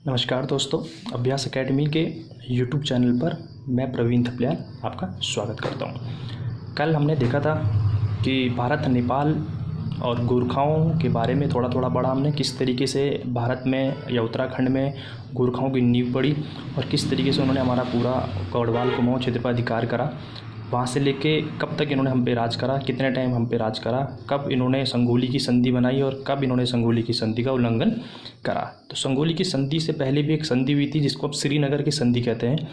नमस्कार दोस्तों, अभ्यास एकेडमी के यूट्यूब चैनल पर मैं प्रवीण थपलियाल आपका स्वागत करता हूं। कल हमने देखा था कि भारत नेपाल और गोरखाओं के बारे में थोड़ा थोड़ा पढ़ा हमने, किस तरीके से भारत में या उत्तराखंड में गोरखाओं की नींव पड़ी और किस तरीके से उन्होंने हमारा पूरा गढ़वाल कुमाऊं क्षेत्र पर अधिकार करा। वहाँ से लेके कब तक इन्होंने हम पे राज करा, कितने टाइम हम पे राज करा, कब इन्होंने संगोली की संधि बनाई और कब इन्होंने संगोली की संधि का उल्लंघन करा। तो संगोली की संधि से पहले भी एक संधि हुई थी जिसको अब श्रीनगर की संधि कहते हैं,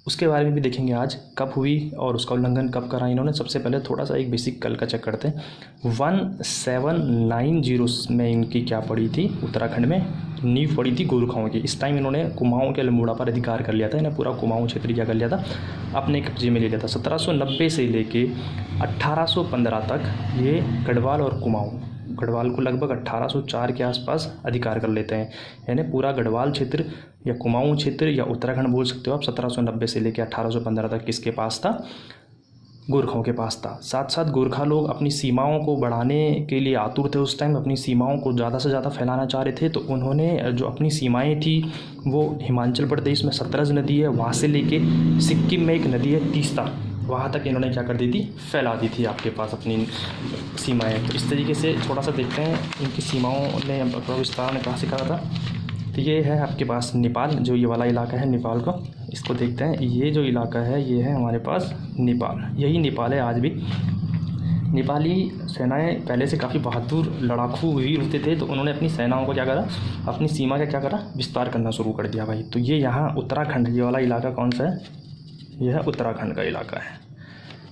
उसके बारे में भी देखेंगे आज, कब हुई और उसका उल्लंघन कब करा इन्होंने। सबसे पहले थोड़ा सा एक बेसिक कल का चेक करते हैं। 1790 में इनकी क्या पड़ी थी, उत्तराखंड में नींव पड़ी थी गोरखाओं की। इस टाइम इन्होंने कुमाऊं के अल्मोड़ा पर अधिकार कर लिया था, इन्हें पूरा कुमाऊं क्षेत्र क्या कर लिया था, अपने कब्जे में ले लिया था। 1790 से लेके 1815 तक ये गढ़वाल और कुमाऊं, गढ़वाल को लगभग 1804 के आसपास अधिकार कर लेते हैं, यानी पूरा गढ़वाल क्षेत्र या कुमाऊं क्षेत्र या उत्तराखंड बोल सकते हो आप। 1790 से लेकर 1815 तक किसके पास था, गोरखाओं के पास था। साथ साथ गोरखा लोग अपनी सीमाओं को बढ़ाने के लिए आतुर थे उस टाइम, अपनी सीमाओं को ज़्यादा से ज़्यादा फैलाना चाह रहे थे। तो उन्होंने जो अपनी सीमाएं थी वो हिमाचल प्रदेश में सतलज नदी है, वहाँ से लेके सिक्किम में एक नदी है तीस्ता, वहाँ तक इन्होंने क्या कर दी थी, फैला दी थी आपके पास अपनी सीमाएं। तो इस तरीके से थोड़ा सा देखते हैं इनकी सीमाओं ने थोड़ा विस्तार ने कहाँ से करा था। तो ये है आपके पास नेपाल, जो ये वाला इलाका है नेपाल का, इसको देखते हैं। ये जो इलाका है ये है हमारे पास नेपाल, यही नेपाल है आज भी। नेपाली सेनाएं पहले से काफ़ी बहादुर लड़ाकू वीर होते थे, तो उन्होंने अपनी सेनाओं को क्या करा, अपनी सीमा का क्या करा, विस्तार करना शुरू कर दिया भाई। तो ये यहाँ उत्तराखंड, ये वाला इलाका कौन सा है, यह है उत्तराखंड का इलाका है।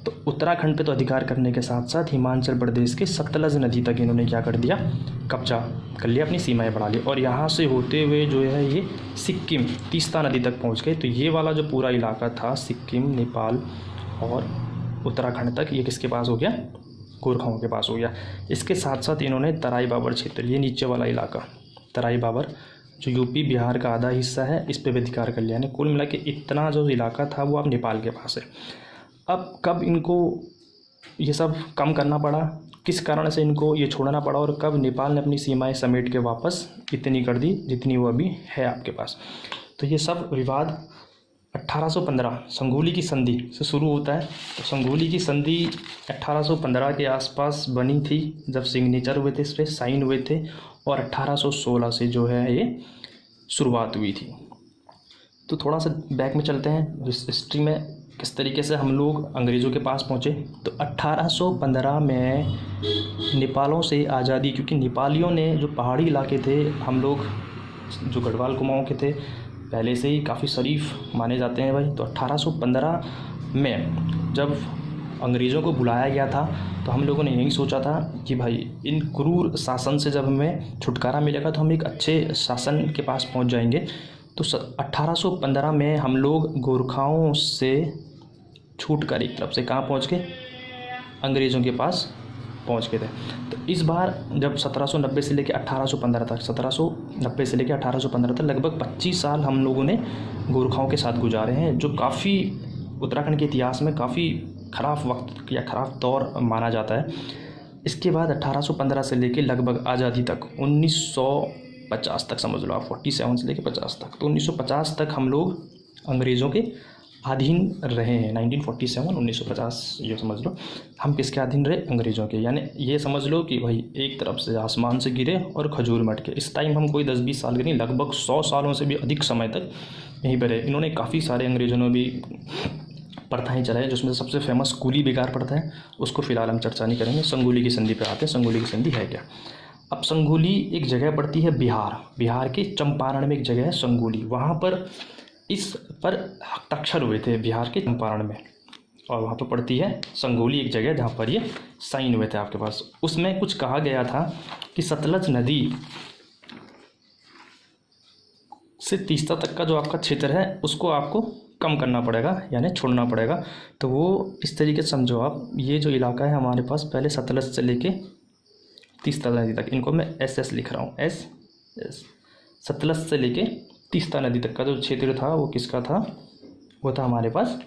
तो उत्तराखंड पे तो अधिकार करने के साथ साथ हिमाचल प्रदेश के सतलज नदी तक इन्होंने क्या कर दिया, कब्जा कर लिया, अपनी सीमाएं बढ़ा ली। और यहाँ से होते हुए जो है ये सिक्किम तीस्ता नदी तक पहुँच गए। तो ये वाला जो पूरा इलाका था सिक्किम, नेपाल और उत्तराखंड तक, ये किसके पास हो गया, गोरखाओं के पास हो गया। इसके साथ साथ इन्होंने तराई बाबर क्षेत्र, ये नीचे वाला इलाका तराई बाबर जो यूपी बिहार का आधा हिस्सा है, इस पर भी अधिकार कर लिया। यानी कुल मिला के इतना जो इलाका था वो अब नेपाल के पास है। अब कब इनको ये सब कम करना पड़ा, किस कारण से इनको ये छोड़ना पड़ा, और कब नेपाल ने अपनी सीमाएं समेट के वापस इतनी कर दी जितनी वो अभी है आपके पास। तो ये सब विवाद 1815 संगोली की संधि से शुरू होता है। तो संगोली की संधि 1815 के आसपास बनी थी, जब सिग्नेचर हुए थे, इस पर साइन हुए थे, और 1816 से जो है ये शुरुआत हुई थी। तो थोड़ा सा बैक में चलते हैं हिस्ट्री में, किस तरीके से हम लोग अंग्रेज़ों के पास पहुँचे। तो 1815 में नेपालों से आज़ादी, क्योंकि नेपालियों ने जो पहाड़ी इलाके थे, हम लोग जो गढ़वाल कुमाऊं के थे पहले से ही काफ़ी शरीफ माने जाते हैं भाई। तो 1815 में जब अंग्रेज़ों को बुलाया गया था तो हम लोगों ने यही सोचा था कि भाई इन क्रूर शासन से जब हमें छुटकारा मिलेगा तो हम एक अच्छे शासन के पास पहुंच जाएंगे। तो 1815 में हम लोग गोरखाओं से छूट कर एक तरफ से कहाँ पहुंच गए, अंग्रेज़ों के पास पहुंच गए थे। तो इस बार जब 1790 से लेकर 1815 तक, 1790 से लेकर 1815 तक लगभग 25 साल हम लोगों ने गोरखाओं के साथ गुजारे हैं, जो काफ़ी उत्तराखंड के इतिहास में काफ़ी ख़राब वक्त या ख़राब दौर माना जाता है। इसके बाद 1815 से लेकर लगभग आज़ादी तक 1950 तक समझ लो आप, 47 से लेकर 50 तक, तो 1950 तक हम लोग अंग्रेज़ों के अधीन रहे हैं। 1947 1950 ये समझ लो हम किसके अधीन रहे, अंग्रेज़ों के। यानी ये समझ लो कि भाई एक तरफ से आसमान से गिरे और खजूर मटके। इस टाइम हम कोई 10-20 साल के नहीं, लगभग 100 सालों से भी अधिक समय तक यहीं पर रहे। इन्होंने काफ़ी सारे, अंग्रेज़ों ने भी प्रथाएँ चलाई, जिसमें सबसे फेमस कूली बेगार प्रथा है, उसको फिलहाल हम चर्चा नहीं करेंगे। संगोली की संधि पे आते हैं, संगोली की संधि है क्या। अब संगोली एक जगह पड़ती है बिहार के चंपारण में एक जगह है संगोली, वहाँ पर इस पर हस्ताक्षर हुए थे बिहार के चंपारण में, और वहाँ पर पड़ती है संगोली एक जगह जहाँ पर ये साइन हुए थे आपके पास। उसमें कुछ कहा गया था कि सतलज नदी से तीस्ता तक का जो आपका क्षेत्र है उसको आपको कम करना पड़ेगा, यानी छोड़ना पड़ेगा। तो वो इस तरीके से समझो आप, ये जो इलाका है हमारे पास पहले सतलज से लेके तीस्ता नदी तक, इनको मैं SS लिख रहा हूँ, SS, सतलज से लेके तीस्ता नदी तक का जो क्षेत्र था वो किसका था, वो था हमारे पास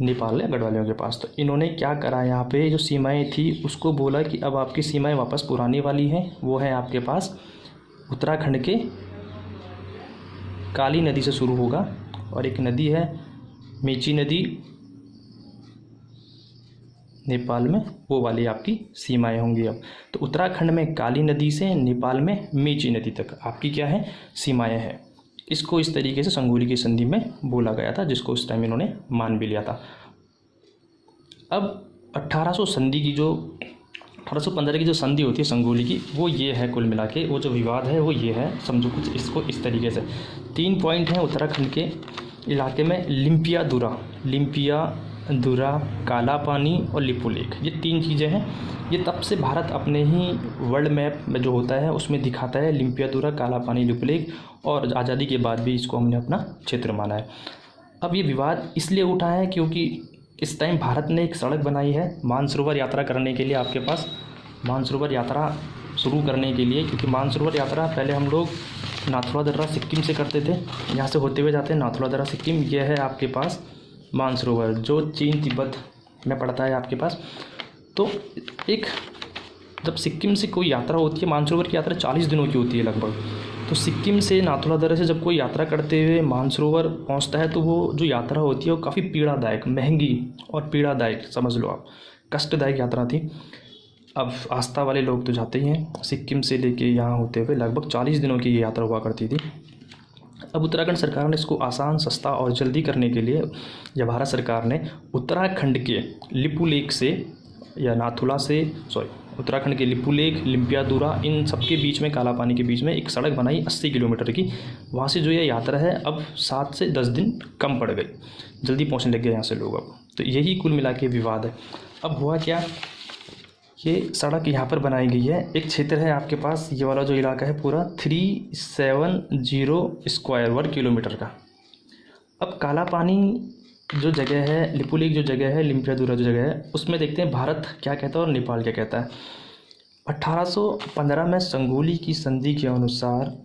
नेपाल या गढ़वालियों के पास। तो इन्होंने क्या करा, यहाँ पे जो सीमाएं थी उसको बोला कि अब आपकी सीमाएं वापस पुरानी वाली हैं, वो है आपके पास उत्तराखंड के काली नदी से शुरू होगा और एक नदी है मेची नदी नेपाल में, वो वाली आपकी सीमाएं होंगी। अब तो उत्तराखंड में काली नदी से नेपाल में मेची नदी तक आपकी क्या है, सीमाएं हैं। इसको इस तरीके से संगोली की संधि में बोला गया था, जिसको उस टाइम इन्होंने मान भी लिया था। अब 1815 की जो संधि होती है संगोली की, वो ये है कुल मिला के, वो जो विवाद है वो ये है, समझो कुछ इसको इस तरीके से। 3 पॉइंट हैं उत्तराखंड के इलाके में, लिम्पियादुरा, काला पानी और लिपुलेख, ये 3 चीज़ें हैं। ये तब से भारत अपने ही वर्ल्ड मैप में जो होता है उसमें दिखाता है लिम्पियादुरा, काला पानी, लिपुलेख, और आज़ादी के बाद भी इसको हमने अपना क्षेत्र माना है। अब ये विवाद इसलिए उठा है क्योंकि इस टाइम भारत ने एक सड़क बनाई है मानसरोवर यात्रा करने के लिए, आपके पास मानसरोवर यात्रा शुरू करने के लिए, क्योंकि मानसरोवर यात्रा पहले हम लोग नाथुला दर्रा सिक्किम से करते थे, यहाँ से होते हुए जाते हैं नाथुला दर्रा सिक्किम। यह है आपके पास मानसरोवर जो चीन तिब्बत में पड़ता है आपके पास। तो एक जब सिक्किम से कोई यात्रा होती है, मानसरोवर की यात्रा 40 दिनों की होती है लगभग, तो सिक्किम से नाथुला दर्रे से जब कोई यात्रा करते हुए मानसरोवर पहुंचता है तो वो जो यात्रा होती है वो काफ़ी पीड़ादायक, महंगी और पीड़ादायक, समझ लो आप, कष्टदायक यात्रा थी। अब आस्था वाले लोग तो जाते ही हैं, सिक्किम से लेके यहाँ होते हुए लगभग 40 दिनों की ये यात्रा हुआ करती थी। अब उत्तराखंड सरकार ने इसको आसान, सस्ता और जल्दी करने के लिए, या भारत सरकार ने उत्तराखंड के लिपुलेख से या नाथुला से, उत्तराखंड के लिपुलेख, लिम्पियादुरा, इन सब के बीच में, काला पानी के बीच में एक सड़क बनाई 80 किलोमीटर की। वहाँ से जो ये यात्रा है अब 7 से 10 दिन कम पड़ गई, जल्दी पहुँचने लग गए यहाँ से लोग अब। तो यही कुल मिला के विवाद है। अब हुआ क्या, ये सड़क यहाँ पर बनाई गई है, एक क्षेत्र है आपके पास, ये वाला जो इलाका है पूरा 370 स्क्वायर वर्ग किलोमीटर का। अब काला पानी जो जगह है, लिपुलेख जो जगह है, लिम्पियादुरा जो जगह है, उसमें देखते हैं भारत क्या कहता है और नेपाल क्या कहता है। 1815 में संगोली की संधि के अनुसार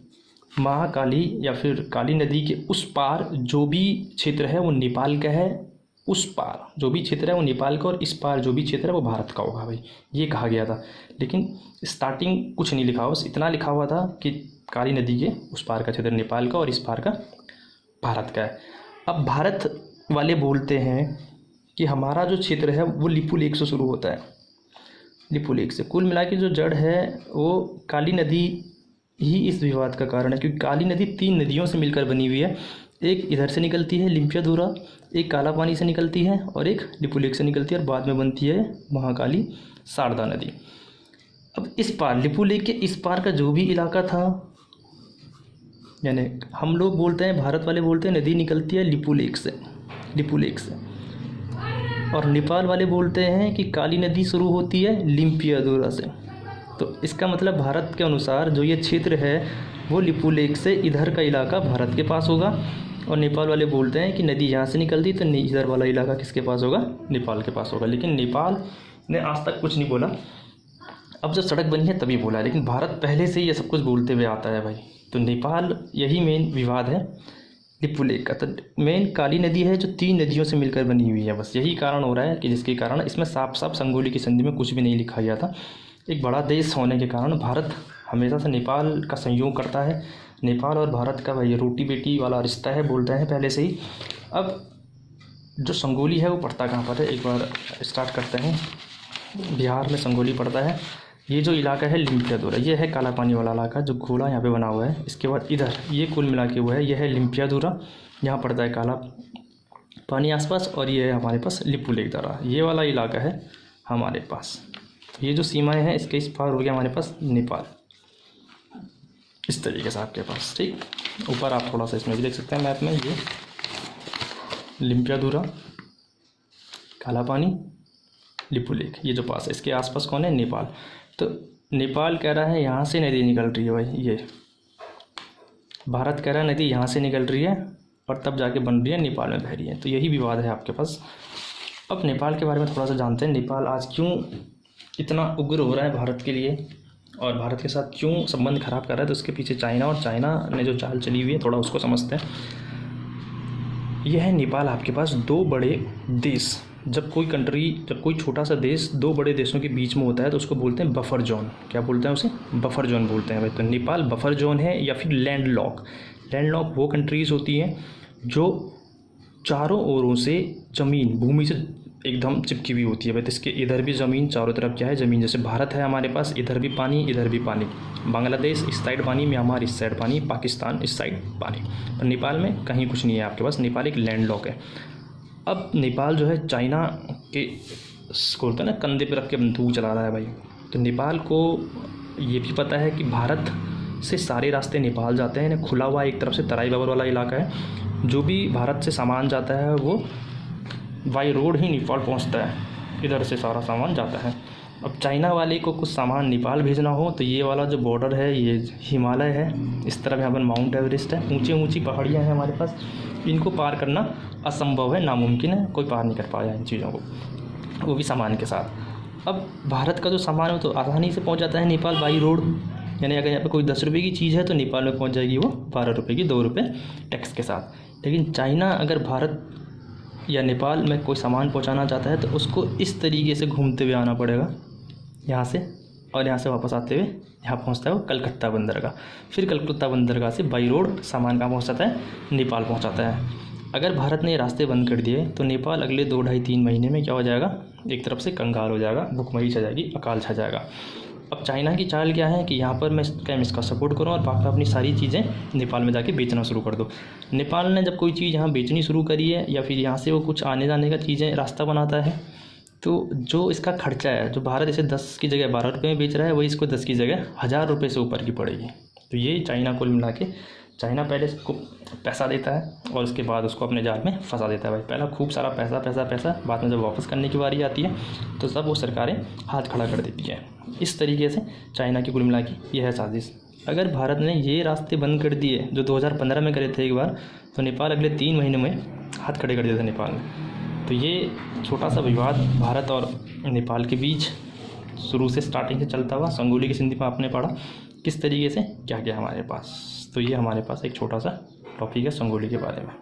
महाकाली या फिर काली नदी के उस पार जो भी क्षेत्र है वो नेपाल का है, उस पार जो भी क्षेत्र है वो नेपाल का, और इस पार जो भी क्षेत्र है वो भारत का होगा भाई, ये कहा गया था। लेकिन स्टार्टिंग कुछ नहीं लिखा हुआ, बस इतना लिखा हुआ था कि काली नदी के उस पार का क्षेत्र नेपाल का और इस पार का भारत का है। अब भारत वाले बोलते हैं कि हमारा जो क्षेत्र है वो लिपुलेख से शुरू होता है, लिपुलेख से। कुल मिला के जो जड़ है वो काली नदी ही इस विवाद का कारण है, क्योंकि काली नदी 3 नदियों से मिलकर बनी हुई है। एक इधर से निकलती है लिम्पियादुरा, एक काला पानी से निकलती है और एक लिपुलेख से निकलती है, और बाद में बनती है महाकाली शारदा नदी। अब इस पार लिपुलेख के इस पार का जो भी इलाका था, यानी हम लोग बोलते हैं, भारत वाले बोलते हैं नदी निकलती है लिपुलेख से, और नेपाल वाले बोलते हैं कि काली नदी शुरू होती है लिम्पियादुरा से। तो इसका मतलब भारत के अनुसार जो ये क्षेत्र है वो लिपुलेख से इधर का इलाका भारत के पास होगा, और नेपाल वाले बोलते हैं कि नदी यहाँ से निकलती तो इधर वाला इलाका किसके पास होगा, नेपाल के पास होगा। लेकिन नेपाल ने आज तक कुछ नहीं बोला, अब जब सड़क बनी है तभी बोला, लेकिन भारत पहले से ही ये सब कुछ बोलते हुए आता है भाई। तो नेपाल, यही मेन विवाद है लिपुलेख का। तो मेन काली नदी है जो 3 नदियों से मिलकर बनी हुई है, बस यही कारण हो रहा है कि जिसके कारण इसमें साफ साफ संगोली की संधि में कुछ भी नहीं लिखा गया था। एक बड़ा देश होने के कारण भारत हमेशा से नेपाल का सहयोग करता है। नेपाल और भारत का भाई रोटी बेटी वाला रिश्ता है, बोलते हैं पहले से ही। अब जो संगोली है वो पड़ता कहाँ पर है, एक बार स्टार्ट करते हैं। बिहार में संगोली पड़ता है। ये जो इलाका है लिम्पियादुरा, ये है काला पानी वाला इलाका जो घोड़ा यहाँ पे बना हुआ है। इसके बाद इधर ये कुल मिला के वो है, ये है लिम्पियादुरा, यहाँ पड़ता है काला पानी आसपास, और ये है हमारे पास लिपुलेख दर्रा, ये वाला इलाका है हमारे पास। ये जो सीमाएं हैं इसके इस पार हो गया हमारे पास नेपाल, इस तरीके से आपके पास, ठीक। ऊपर आप थोड़ा सा इसमें भी देख सकते हैं मैप में, ये लिम्पियादुरा, काला पानी, लिपुलेख, ये जो पास है, इसके आसपास कौन है, नेपाल। तो नेपाल कह रहा है यहाँ से नदी निकल रही है भाई, ये भारत कह रहा है नदी यहाँ से निकल रही है और तब जाके बन रही है, नेपाल में बह रही है। तो यही विवाद है आपके पास। अब नेपाल के बारे में थोड़ा सा जानते हैं, नेपाल आज क्यों इतना उग्र हो रहा है भारत के लिए और भारत के साथ क्यों संबंध खराब कर रहा है। तो उसके पीछे चाइना, और चाइना ने जो चाल चली हुई है थोड़ा उसको समझते हैं। यह है नेपाल आपके पास 2 बड़े देश, जब कोई छोटा सा देश 2 बड़े देशों के बीच में होता है तो उसको बोलते हैं बफर जोन। क्या बोलते हैं उसे, बफर जोन बोलते हैं भाई। तो नेपाल बफर जोन है या फिर लैंड लॉक। लैंडलॉक वो कंट्रीज़ होती हैं जो चारों ओरों से ज़मीन भूमि से एकदम चिपकी हुई होती है। भाई इसके इधर भी ज़मीन, चारों तरफ क्या है ज़मीन। जैसे भारत है हमारे पास, इधर भी पानी इधर भी पानी, बांग्लादेश इस साइड पानी, म्यांमार इस साइड पानी, पाकिस्तान इस साइड पानी। और नेपाल में कहीं कुछ नहीं है आपके पास, नेपाल एक लैंडलॉक है। अब नेपाल जो है चाइना के बोलते हैं ना कंधे पे रख के बंदूक चला रहा है भाई। तो नेपाल को ये भी पता है कि भारत से सारे रास्ते नेपाल जाते हैं, खुला हुआ एक तरफ से तराई बाबर वाला इलाका है। जो भी भारत से सामान जाता है वो बाई रोड ही नेपाल पहुंचता है, इधर से सारा सामान जाता है। अब चाइना वाले को कुछ सामान नेपाल भेजना हो तो ये वाला जो बॉर्डर है ये हिमालय है, इस तरफ यहाँ पर माउंट एवरेस्ट है, ऊंची ऊंची पहाड़ियाँ हैं हमारे पास। इनको पार करना असंभव है, नामुमकिन है, कोई पार नहीं कर पाया इन चीज़ों को, वो भी सामान के साथ। अब भारत का जो सामान है तो आसानी से पहुंच जाता है नेपाल बाई रोड। यानी अगर यहाँ पे कोई 10 रुपये की चीज़ है तो नेपाल में पहुंच जाएगी वो 12 रुपये की, 2 रुपये टैक्स के साथ। लेकिन चाइना अगर भारत या नेपाल में कोई सामान पहुंचाना चाहता है तो उसको इस तरीके से घूमते हुए आना पड़ेगा यहाँ से, और यहाँ से वापस आते हुए यहाँ पहुँचता है वो कलकत्ता बंदरगाह। फिर कलकत्ता बंदरगाह से बाई रोड सामान कहाँ पहुँचाता है, नेपाल पहुँचाता है। अगर भारत ने रास्ते बंद कर दिए तो नेपाल अगले 2 ढाई 3 महीने में क्या हो जाएगा, एक तरफ से कंगाल हो जाएगा, भुखमरी छा जाएगी, अकाल छा जाएगा। अब चाइना की चाल क्या है कि यहाँ पर मैं इसका सपोर्ट करूँ और बाकी अपनी सारी चीज़ें नेपाल में जाके बेचना शुरू कर दो। नेपाल ने जब कोई चीज़ यहाँ बेचनी शुरू करी है या फिर यहाँ से वो कुछ आने जाने का चीज़ें रास्ता बनाता है, तो जो इसका खर्चा है, जो भारत इसे 10 की जगह 12 रुपये में बेच रहा है, वही इसको 10 की जगह 1000 रुपये से ऊपर की पड़ेगी। तो ये चाइना को मिला के, चाइना पहले इसको पैसा देता है और उसके बाद उसको अपने जाल में फंसा देता है भाई। पहला खूब सारा पैसा पैसा पैसा, बाद में जब वापस करने की बारी आती है तो सब वो सरकारें हाथ खड़ा कर देती हैं। इस तरीके से चाइना की कुल मिला की यह है साजिश। अगर भारत ने ये रास्ते बंद कर दिए जो 2015 में करे थे एक बार, तो नेपाल अगले 3 महीनों में हाथ खड़े कर दिए थे नेपाल में। तो ये छोटा सा विवाद भारत और नेपाल के बीच शुरू से स्टार्टिंग से चलता हुआ संगोली की सिंधी में आपने पढ़ा किस तरीके से क्या क्या हमारे पास। तो ये हमारे पास एक छोटा सा टॉपिक है संगोली के बारे में।